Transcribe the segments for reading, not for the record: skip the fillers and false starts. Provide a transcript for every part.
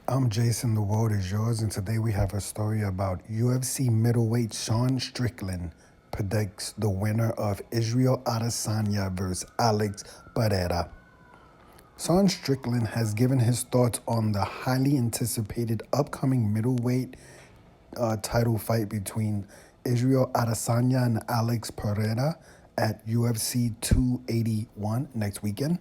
I'm Jason, the world is yours, and today we have a story about UFC middleweight Sean Strickland predicts the winner of Israel Adesanya versus Alex Pereira. Sean Strickland has given his thoughts on the highly anticipated upcoming middleweight title fight between Israel Adesanya and Alex Pereira at UFC 281 next weekend.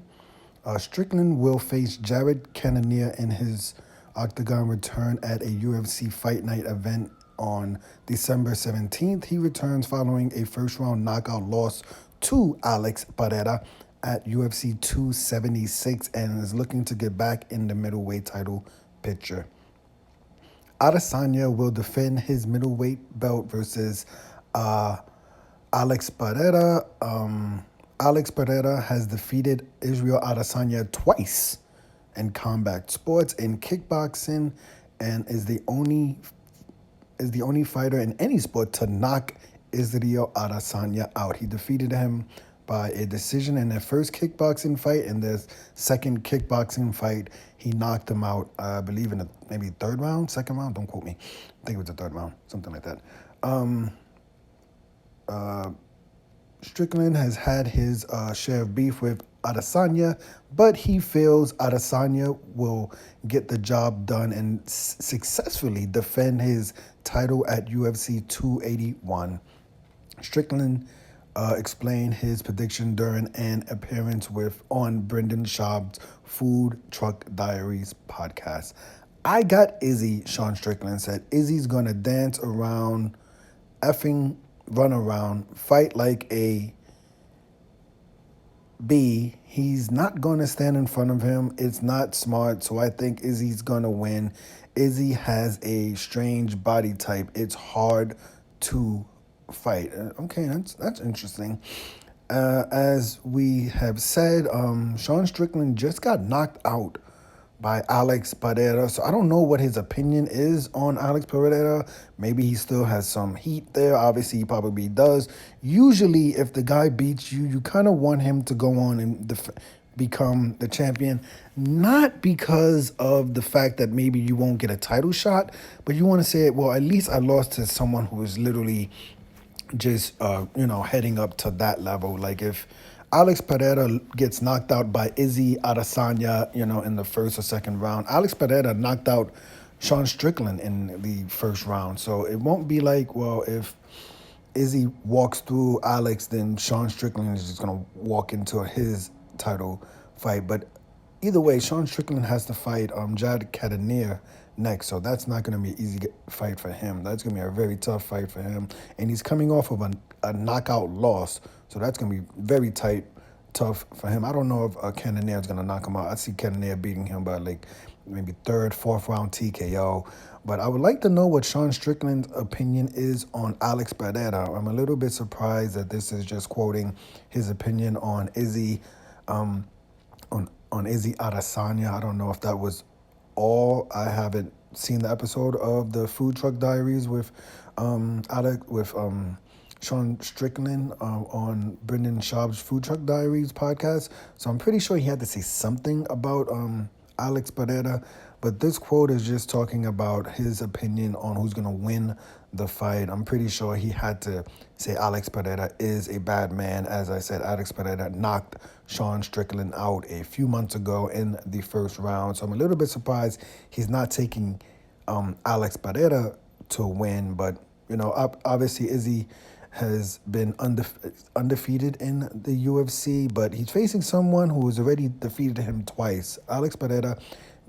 Strickland will face Jared Cannonier in his octagon return at a UFC Fight Night event on December 17th. He returns following a first-round knockout loss to Alex Pereira at UFC 276 and is looking to get back in the middleweight title picture. Adesanya will defend his middleweight belt versus Alex Pereira. Alex Pereira has defeated Israel Adesanya twice in combat sports in kickboxing and is the only fighter in any sport to knock Israel Adesanya out. He defeated him by a decision in their first kickboxing fight. In their second kickboxing fight, he knocked him out, I believe, in the maybe third round, second round. Don't quote me. I think it was the third round, something like that. Strickland has had his share of beef with Adesanya, but he feels Adesanya will get the job done and successfully defend his title at UFC 281. Strickland explained his prediction during an appearance on Brendan Schaub's Food Truck Diaries podcast. I got Izzy, Sean Strickland said. Izzy's going to dance around, effing run around, fight like a bee. He's not going to stand in front of him. It's not smart, so I think Izzy's going to win. Izzy has a strange body type. It's hard to fight. Okay, that's interesting. As we have said, Sean Strickland just got knocked out by Alex Pereira. So I don't know what his opinion is on Alex Pereira. Maybe he still has some heat there. Obviously, he probably does. Usually, if the guy beats you, you kind of want him to go on and become the champion. Not because of the fact that maybe you won't get a title shot, but you want to say, well, at least I lost to someone who is literally just, heading up to that level. Like if Alex Pereira gets knocked out by Izzy Adesanya, in the first or second round. Alex Pereira knocked out Sean Strickland in the first round. So it won't be like, well, if Izzy walks through Alex, then Sean Strickland is just going to walk into his title fight. But either way, Sean Strickland has to fight Jared Cannonier next. So that's not going to be an easy fight for him. That's going to be a very tough fight for him. And he's coming off of a knockout loss. So that's going to be very tough for him. I don't know if Cannonier is going to knock him out. I see Cannonier beating him by like maybe third, fourth round TKO. But I would like to know what Sean Strickland's opinion is on Alex Pereira. I'm a little bit surprised that this is just quoting his opinion on Izzy, on Izzy Adesanya. I don't know if that was all. I haven't seen the episode of the Food Truck Diaries with Sean Strickland on Brendan Schaub's Food Truck Diaries podcast. So I'm pretty sure he had to say something about Alex Pereira. But this quote is just talking about his opinion on who's going to win the fight. I'm pretty sure he had to say Alex Pereira is a bad man. As I said, Alex Pereira knocked Sean Strickland out a few months ago in the first round. So I'm a little bit surprised he's not taking Alex Pereira to win. But, obviously Izzy has been undefeated in the UFC, but he's facing someone who has already defeated him twice. Alex Pereira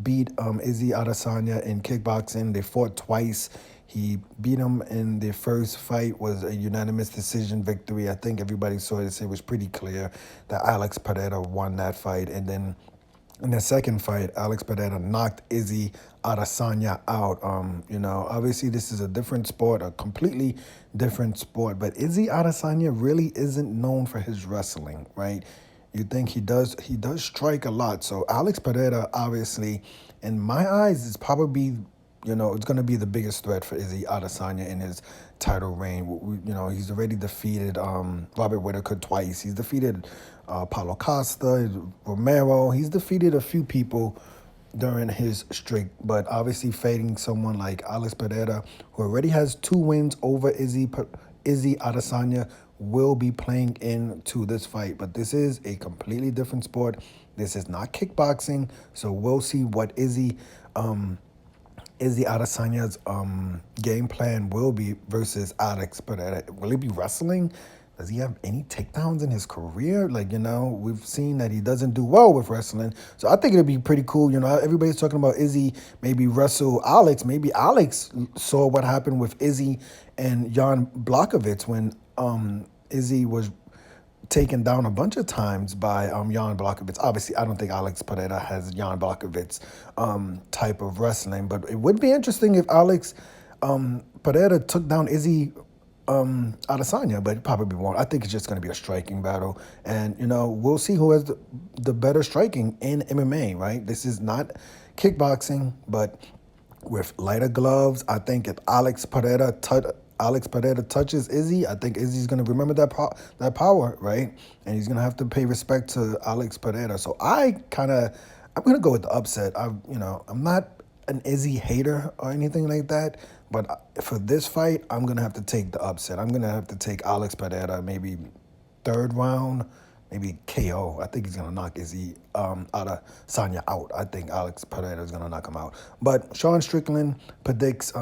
beat Izzy Adesanya in kickboxing. They fought twice. He beat him in the first fight, was a unanimous decision victory. I think everybody saw it. It was pretty clear that Alex Pereira won that fight. And then in the second fight, Alex Pereira knocked Izzy Adesanya out. Obviously this is a different sport, a completely different sport. But Izzy Adesanya really isn't known for his wrestling, right? You think he does strike a lot. So Alex Pereira, obviously, in my eyes, is probably, it's going to be the biggest threat for Izzy Adesanya in his title reign. He's already defeated Robert Whittaker twice. He's defeated Paulo Costa, Romero. He's defeated a few people during his streak, but obviously fading someone like Alex Pereira, who already has 2 wins over Izzy Adesanya, will be playing into this fight. But this is a completely different sport. This is not kickboxing, so we'll see what Izzy Adesanya's game plan will be versus Alex Pereira. Will he be wrestling? Does he have any takedowns in his career? Like, we've seen that he doesn't do well with wrestling. So I think it'd be pretty cool. Everybody's talking about Izzy maybe wrestle Alex. Maybe Alex saw what happened with Izzy and Jan Blachowicz when Izzy was taken down a bunch of times by Jan Blachowicz. Obviously, I don't think Alex Pereira has Jan Blachowicz type of wrestling, but it would be interesting if Alex Pereira took down Izzy Adesanya, but it probably won't. I think it's just going to be a striking battle, and we'll see who has the better striking in MMA. Right? This is not kickboxing, but with lighter gloves, I think if Alex Pereira touches Izzy, I think Izzy's going to remember that power, right? And he's going to have to pay respect to Alex Pereira. So I'm going to go with the upset. I'm not an Izzy hater or anything like that, but for this fight, I'm going to have to take the upset. I'm going to have to take Alex Pereira, maybe third round, maybe KO. I think he's going to knock Izzy Adesanya out. I think Alex Pereira is going to knock him out. But Sean Strickland predicts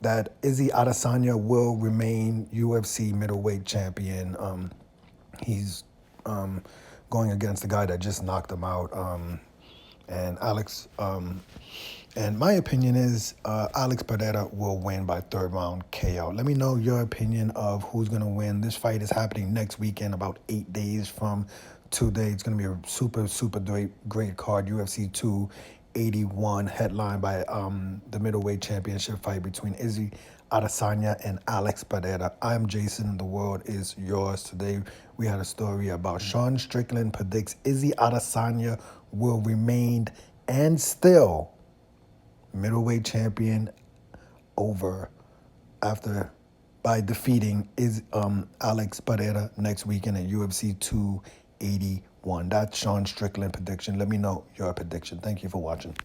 that Izzy Adesanya will remain UFC middleweight champion. He's going against the guy that just knocked him out. And Alex, and my opinion is Alex Pereira will win by third round KO. Let me know your opinion of who's going to win. This fight is happening next weekend, about 8 days from today. It's going to be a super, super great card. UFC 281 headlined by the middleweight championship fight between Izzy Adesanya and Alex Pereira. I'm Jason. The world is yours. Today we had a story about Sean Strickland predicts Izzy Adesanya will remain and still middleweight champion by defeating Alex Pereira next weekend at UFC 281. That's Sean Strickland prediction. Let me know your prediction. Thank you for watching.